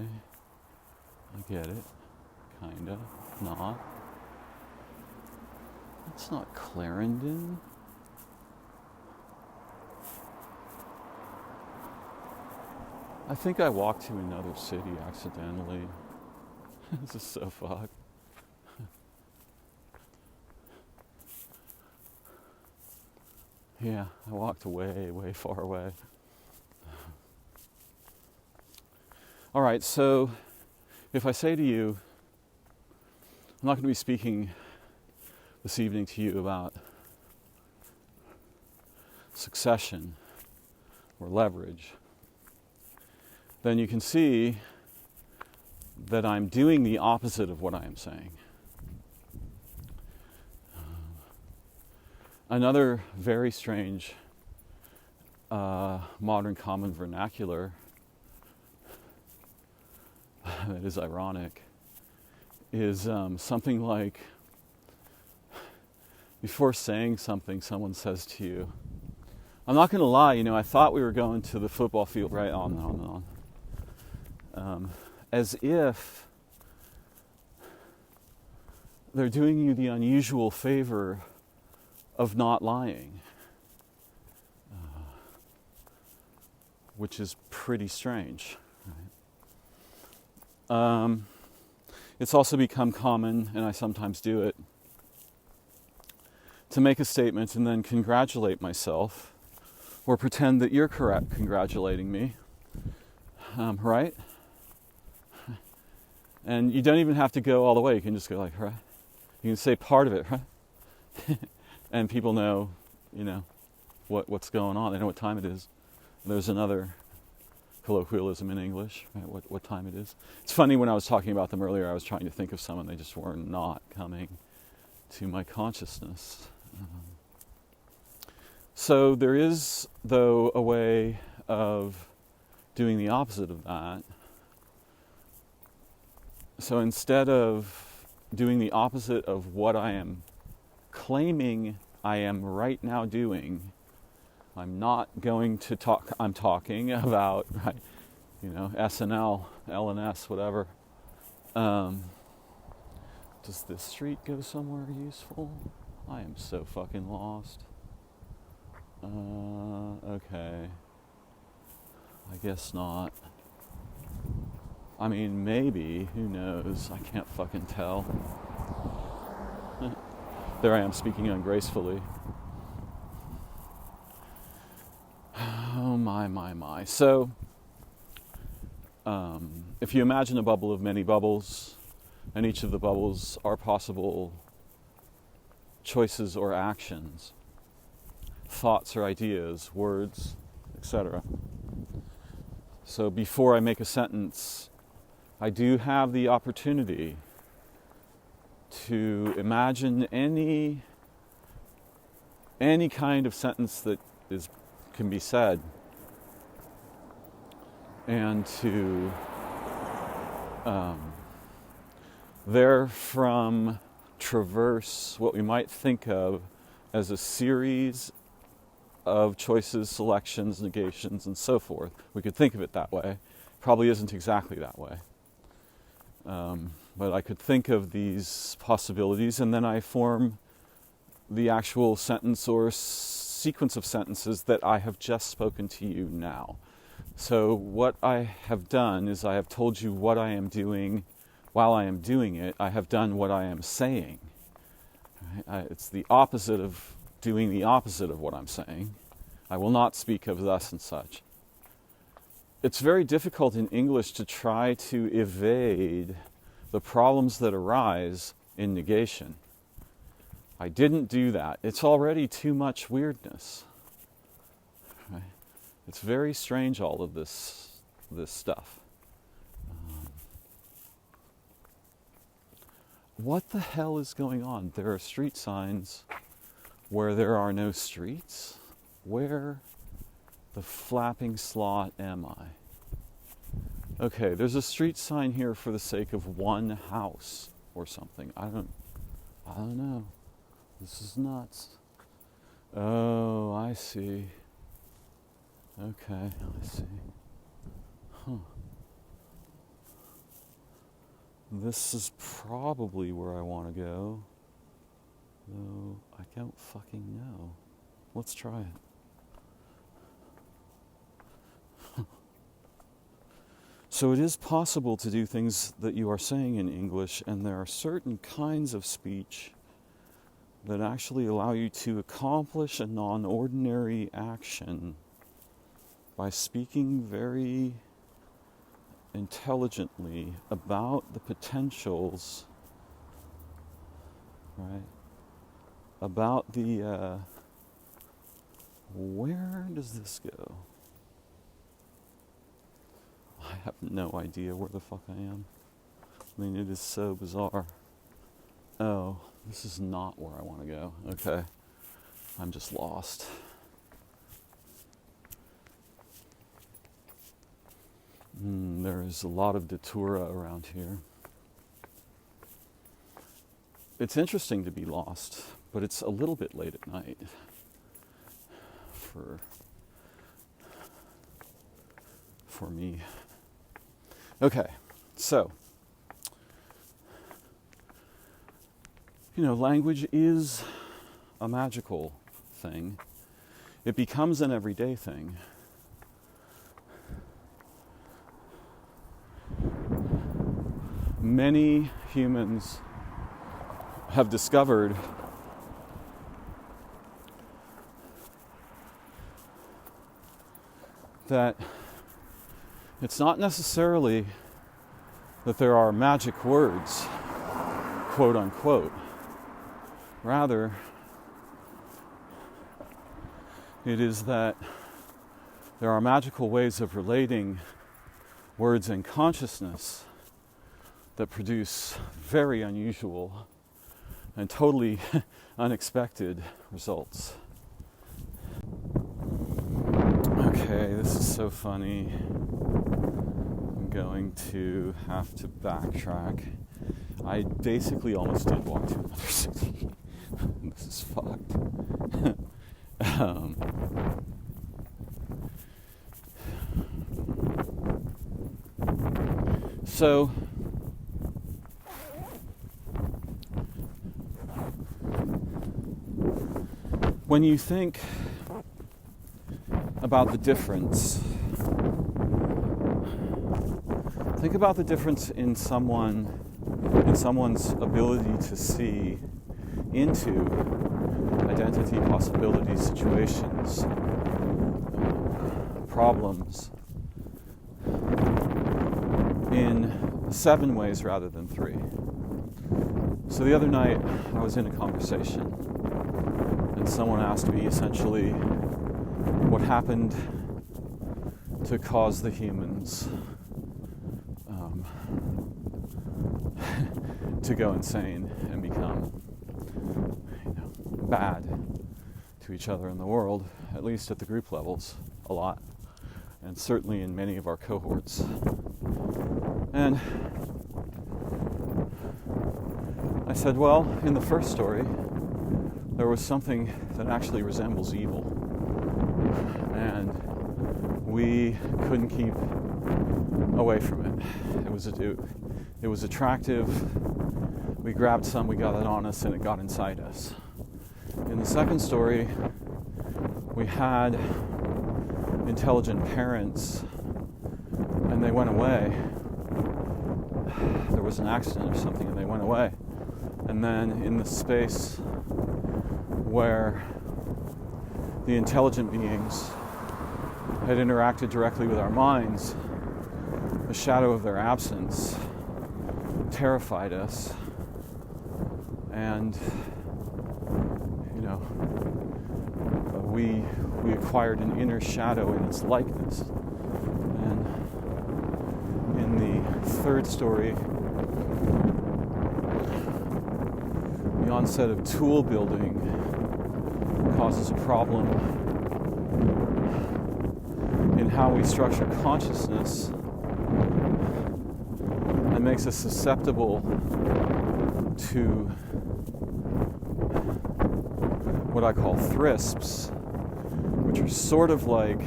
I get it. Kinda. Not. It's not Clarendon. I think I walked to another city accidentally. This is so fucked. Yeah, I walked way, way far away. All right, so if I say to you, I'm not going to be speaking this evening to you about succession or leverage, then you can see that I'm doing the opposite of what I am saying. Another very strange modern common vernacular that is ironic is something like, before saying something, someone says to you, I'm not going to lie, I thought we were going to the football field, right? On. As if they're doing you the unusual favor of not lying, which is pretty strange. Right? It's also become common, and I sometimes do it, to make a statement and then congratulate myself, or pretend that you're correct congratulating me, right? And you don't even have to go all the way. You can just go like, right? You can say part of it, right? And people know, what's going on. They know what time it is. There's another colloquialism in English, right? What time it is. It's funny, when I was talking about them earlier, I was trying to think of some and they just were not coming to my consciousness. So there is, though, a way of doing the opposite of that. So instead of doing the opposite of what I am claiming I am right now doing. I'm not going to talk, I'm talking about, right, SNL, LNS, whatever. Does this street go somewhere useful? I am so fucking lost. Okay. I guess not. I mean, maybe. Who knows? I can't fucking tell. There I am speaking ungracefully. Oh my. So, if you imagine a bubble of many bubbles, and each of the bubbles are possible choices or actions, thoughts or ideas, words, etc. So before I make a sentence, I do have the opportunity to imagine any kind of sentence that can be said, and to therefrom traverse what we might think of as a series of choices, selections, negations, and so forth. We could think of it that way. Probably isn't exactly that way. But I could think of these possibilities, and then I form the actual sentence or sequence of sentences that I have just spoken to you now. So what I have done is I have told you what I am doing. While I am doing it, I have done what I am saying. Right? It's the opposite of doing the opposite of what I'm saying. I will not speak of thus and such. It's very difficult in English to try to evade the problems that arise in negation. I didn't do that. It's already too much weirdness. Right? It's very strange, all of this stuff. What the hell is going on? There are street signs where there are no streets. Where the flapping slot am I? Okay, there's a street sign here for the sake of one house or something. I don't know. This is nuts. Oh, I see. Okay, I see. Huh. This is probably where I want to go. Though I don't fucking know. Let's try it. So it is possible to do things that you are saying in English, and there are certain kinds of speech that actually allow you to accomplish a non-ordinary action by speaking very intelligently about the potentials, right? About the, where does this go? I have no idea where the fuck I am. I mean, it is so bizarre. Oh, this is not where I want to go. Okay. I'm just lost. There is a lot of datura around here. It's interesting to be lost, but it's a little bit late at night for me. Okay, so, language is a magical thing. It becomes an everyday thing. Many humans have discovered that it's not necessarily that there are magic words, quote unquote. Rather, it is that there are magical ways of relating words and consciousness that produce very unusual and totally unexpected results. Okay, this is so funny. I'm going to have to backtrack. I basically almost did walk to another city. This is fucked. So when you think about the difference, think about the difference in someone's ability to see into identity possibility situations, problems, in 7 ways rather than 3. So the other night I was in a conversation and someone asked me essentially what happened to cause the humans to go insane and become, bad to each other in the world, at least at the group levels, a lot, and certainly in many of our cohorts. And I said, well, in the first story, there was something that actually resembles evil, and we couldn't keep away from it. It was attractive. We grabbed some, we got it on us, and it got inside us. In the second story, we had intelligent parents, and they went away. There was an accident or something, and they went away. And then in the space where the intelligent beings had interacted directly with our minds, the shadow of their absence terrified us. And we acquired an inner shadow in its likeness. And in the third story, the onset of tool building causes a problem in how we structure consciousness and makes us susceptible to what I call thrisps, which are sort of like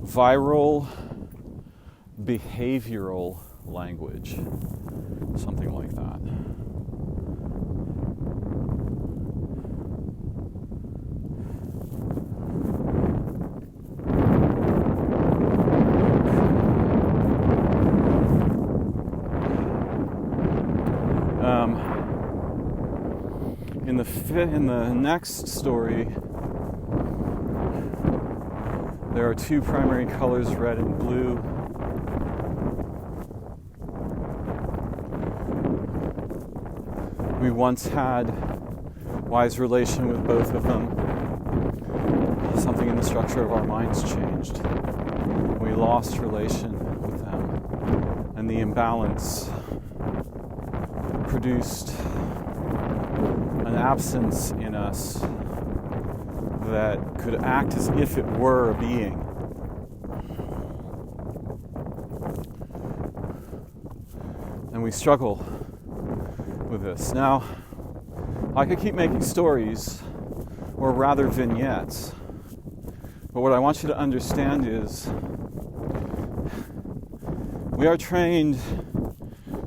viral behavioral language, something like that. In the next story, there are 2 primary colors, red and blue. We once had wise relation with both of them. Something in the structure of our minds changed. We lost relation with them, and the imbalance produced an absence in us that could act as if it were a being. And we struggle with this. Now, I could keep making stories, or rather vignettes, but what I want you to understand is we are trained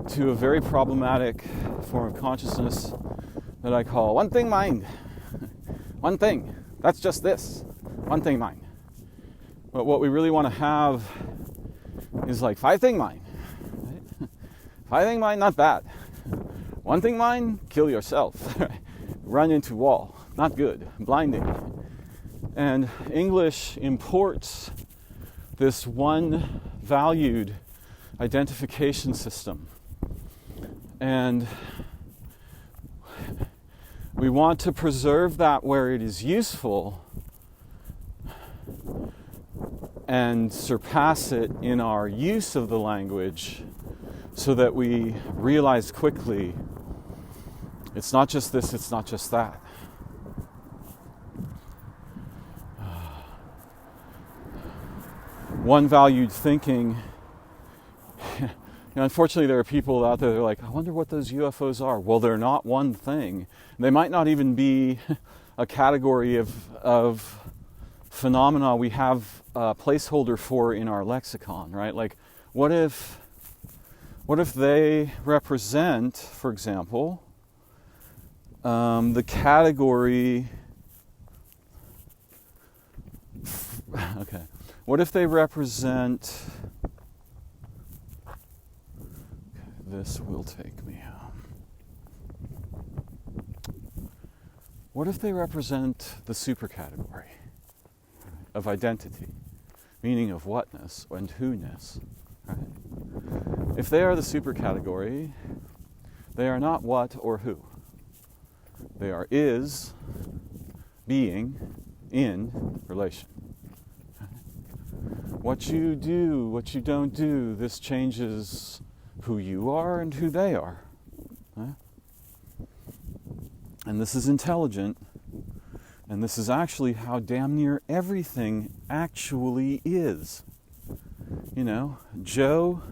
to a very problematic form of consciousness that I call one thing mind. One thing. That's just this. One thing mind. But what we really want to have is like 5 thing mind. Right? 5 thing mind, not bad. One thing mind, kill yourself. Run into wall. Not good. Blinding. And EngLish imports this one valued identification system. And we want to preserve that where it is useful and surpass it in our use of the language so that we realize quickly it's not just this, it's not just that. One valued thinking Unfortunately, there are people out there that are like, I wonder what those UFOs are. Well, they're not one thing. They might not even be a category of phenomena we have a placeholder for in our lexicon, right? Like, what if they represent, for example, the category... Okay. What if they represent... This will take me home. What if they represent the supercategory of identity, meaning of whatness and who-ness? Right? If they are the supercategory, they are not what or who. They are is, being, in, relation. What you do, what you don't do, this changes who you are and who they are. Right? And this is intelligent, and this is actually how damn near everything actually is. Joe,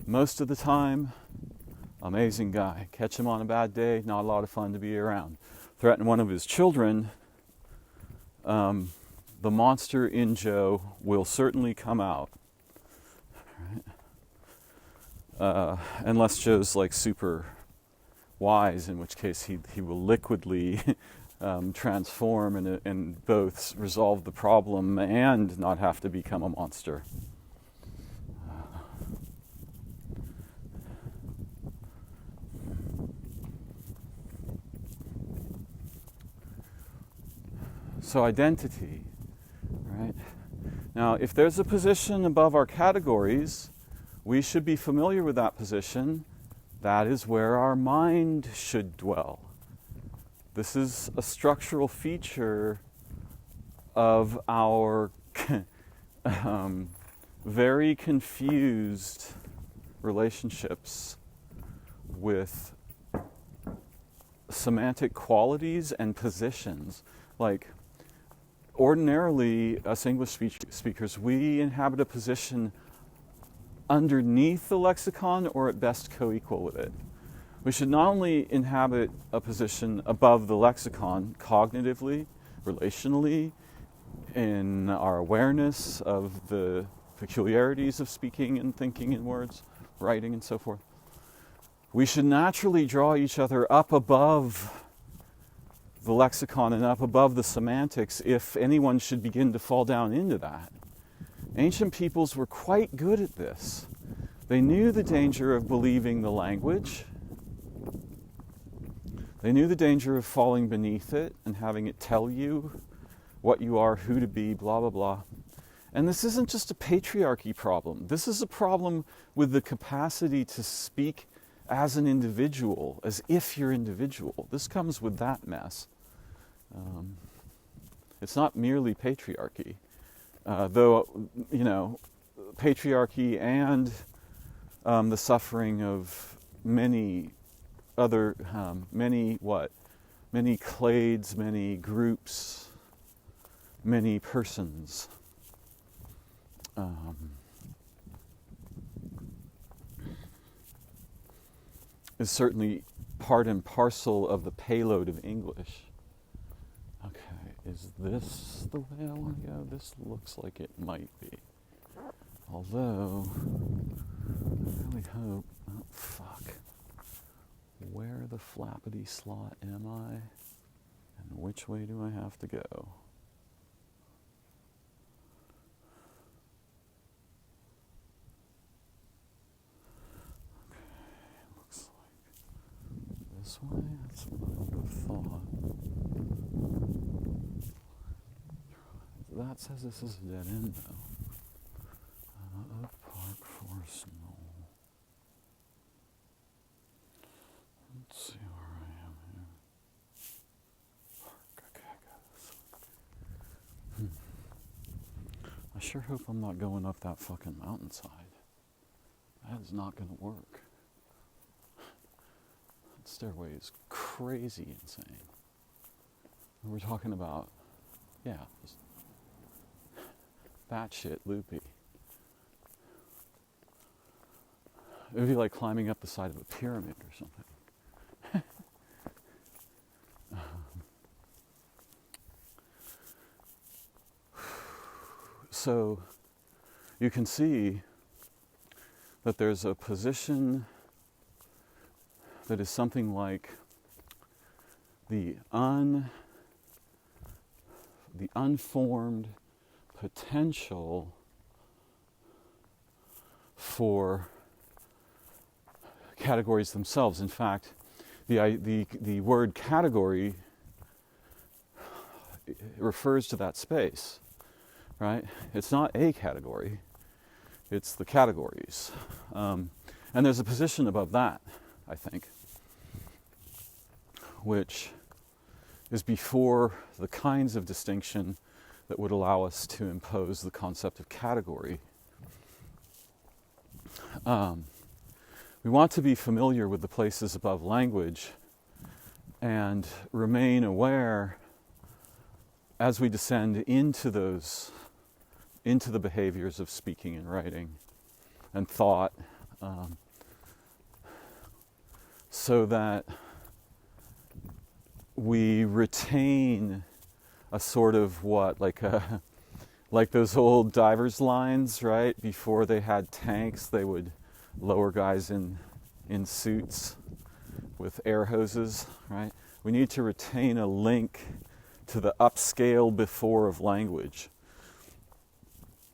most of the time, amazing guy. Catch him on a bad day, not a lot of fun to be around. Threaten one of his children, the monster in Joe will certainly come out. Unless Joe's like super wise, in which case he will liquidly transform and both resolve the problem and not have to become a monster. So identity, right? Now, if there's a position above our categories, we should be familiar with that position. That is where our mind should dwell. This is a structural feature of our very confused relationships with semantic qualities and positions. Like, ordinarily, us English speakers, we inhabit a position underneath the lexicon, or at best co-equal with it. We should not only inhabit a position above the lexicon cognitively, relationally, in our awareness of the peculiarities of speaking and thinking in words, writing and so forth. We should naturally draw each other up above the lexicon and up above the semantics if anyone should begin to fall down into that. Ancient peoples were quite good at this. They knew the danger of believing the language. They knew the danger of falling beneath it and having it tell you what you are, who to be, blah, blah, blah. And this isn't just a patriarchy problem. This is a problem with the capacity to speak as an individual, as if you're individual. This comes with that mess. It's not merely patriarchy. Though, patriarchy and the suffering of many other, many clades, many groups, many persons. Is certainly part and parcel of the payload of English. Okay, is this the way I want to go? This looks like it might be. Although, I really hope... Oh, fuck. Where the flappity slot am I? And which way do I have to go? Okay, looks like this way? That's what I would have thought. That says this is a dead end, though. Oak Park Forest Knoll. Let's see where I am here. Park, okay, I got this. I sure hope I'm not going up that fucking mountainside. That is not going to work. That stairway is crazy insane. We're talking about, just batshit loopy. It would be like climbing up the side of a pyramid or something. So you can see that there's a position that is something like the unformed potential for categories themselves. In fact, the word category refers to that space, right? It's not a category, it's the categories. And there's a position above that, I think, which is before the kinds of distinction that would allow us to impose the concept of category. We want to be familiar with the places above language and remain aware as we descend into the behaviors of speaking and writing and thought, so that we retain a sort of like those old divers lines, right? Before they had tanks, they would lower guys in suits with air hoses, right? We need to retain a link to the upscale before of language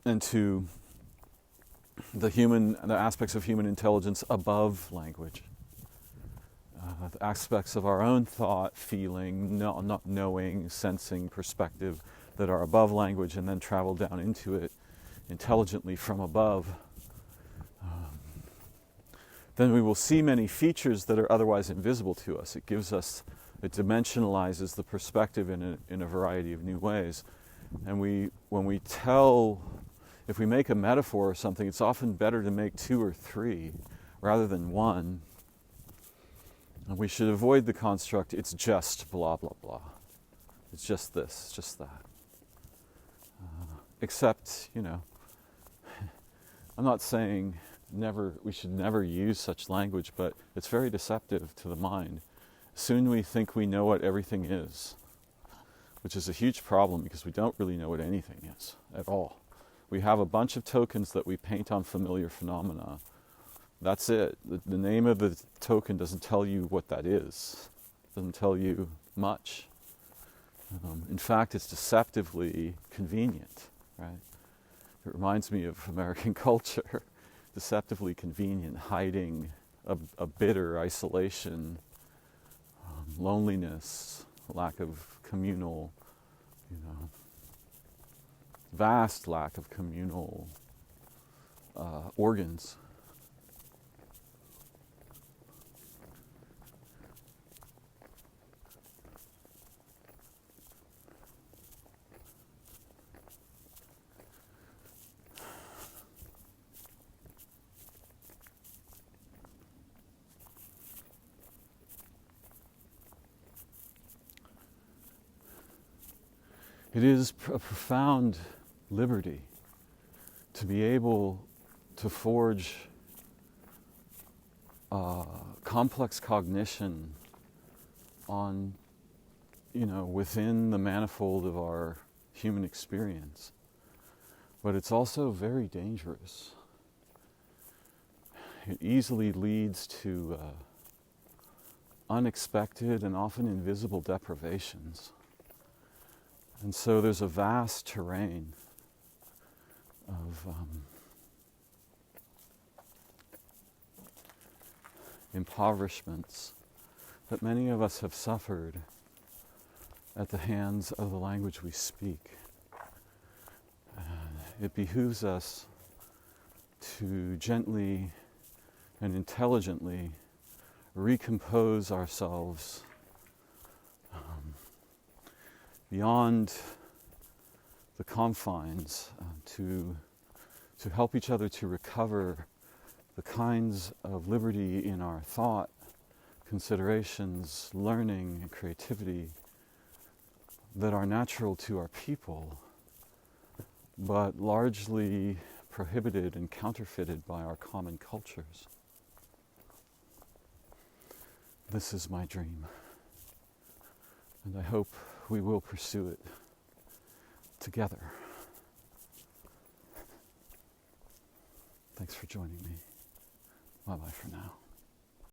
and to the aspects of human intelligence above language. The aspects of our own thought, feeling, not knowing, sensing, perspective that are above language and then travel down into it intelligently from above. Then we will see many features that are otherwise invisible to us. It dimensionalizes the perspective in a variety of new ways. And if we make a metaphor or something, it's often better to make two or three rather than one. And we should avoid the construct, it's just blah, blah, blah. It's just this, it's just that. Except, I'm not saying we should never use such language, but it's very deceptive to the mind. Soon we think we know what everything is, which is a huge problem because we don't really know what anything is at all. We have a bunch of tokens that we paint on familiar phenomena. That's it. The name of the token doesn't tell you what that is. It doesn't tell you much. In fact, it's deceptively convenient, right? It reminds me of American culture. Deceptively convenient, hiding a bitter isolation, loneliness, lack of communal, vast lack of communal organs. It is a profound liberty to be able to forge complex cognition on, within the manifold of our human experience. But it's also very dangerous. It easily leads to unexpected and often invisible deprivations. And so there's a vast terrain of impoverishments that many of us have suffered at the hands of the language we speak. It behooves us to gently and intelligently recompose ourselves beyond the confines, to help each other to recover the kinds of liberty in our thought, considerations, learning, and creativity that are natural to our people, but largely prohibited and counterfeited by our common cultures. This is my dream. And I hope we will pursue it together. Thanks for joining me. Bye-bye for now.